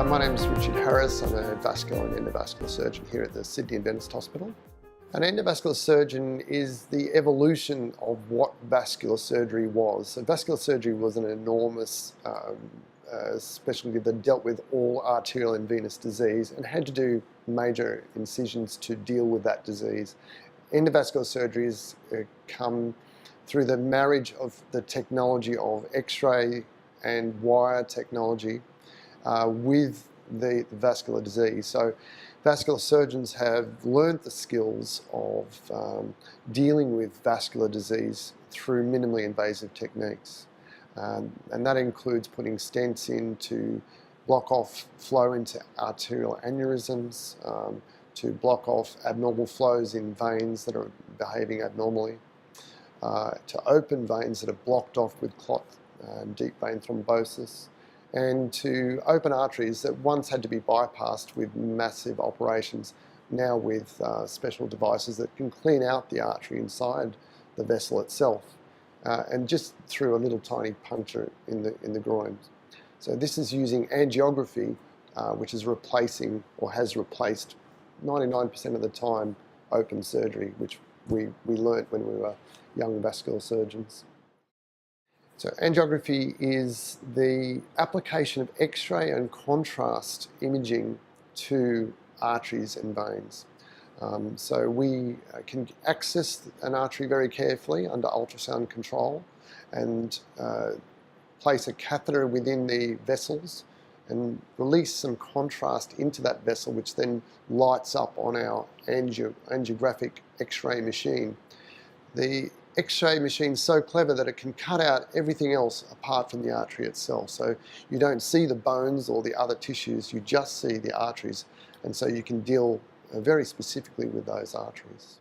My name is Richard Harris. I'm a vascular and endovascular surgeon here at the Sydney Adventist Hospital. An endovascular surgeon is the evolution of what vascular surgery was. So vascular surgery was an enormous specialty that dealt with all arterial and venous disease and had to do major incisions to deal with that disease. Endovascular surgery has come through the marriage of the technology of X-ray and wire technology with the vascular disease. So vascular surgeons have learned the skills of dealing with vascular disease through minimally invasive techniques. And that includes putting stents in to block off flow into arterial aneurysms, to block off abnormal flows in veins that are behaving abnormally, to open veins that are blocked off with clot, deep vein thrombosis, and to open arteries that once had to be bypassed with massive operations, now with special devices that can clean out the artery inside the vessel itself, and just through a little tiny puncture in the groin. So this is using angiography, which is replacing or has replaced 99% of the time open surgery, which we learnt when we were young vascular surgeons. So angiography is the application of X-ray and contrast imaging to arteries and veins. So we can access an artery very carefully under ultrasound control and place a catheter within the vessels and release some contrast into that vessel, which then lights up on our angiographic X-ray machine. The X-ray machine is so clever that it can cut out everything else apart from the artery itself. So you don't see the bones or the other tissues, you just see the arteries. And so you can deal very specifically with those arteries.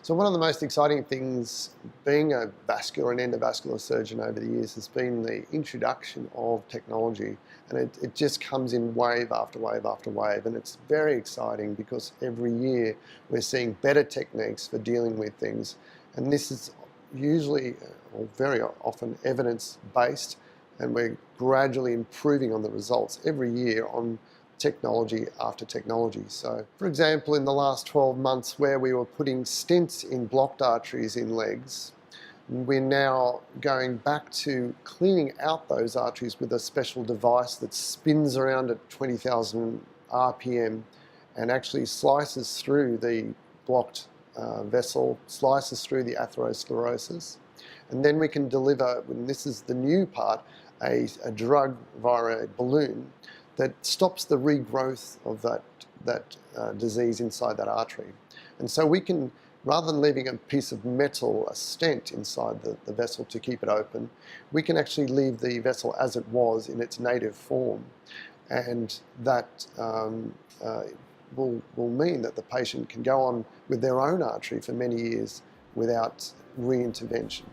So one of the most exciting things being a vascular and endovascular surgeon over the years has been the introduction of technology, and it just comes in wave after wave after wave, and it's very exciting because every year we're seeing better techniques for dealing with things, and this is usually or very often evidence-based, and we're gradually improving on the results every year on technology after technology. So, for example, in the last 12 months where we were putting stents in blocked arteries in legs, we're now going back to cleaning out those arteries with a special device that spins around at 20,000 RPM and actually slices through the blocked vessel, slices through the atherosclerosis. And then we can deliver, and this is the new part, a drug via a balloon that stops the regrowth of that disease inside that artery. And so we can, rather than leaving a piece of metal, a stent inside the vessel to keep it open, we can actually leave the vessel as it was in its native form. And that will mean that the patient can go on with their own artery for many years without re-intervention.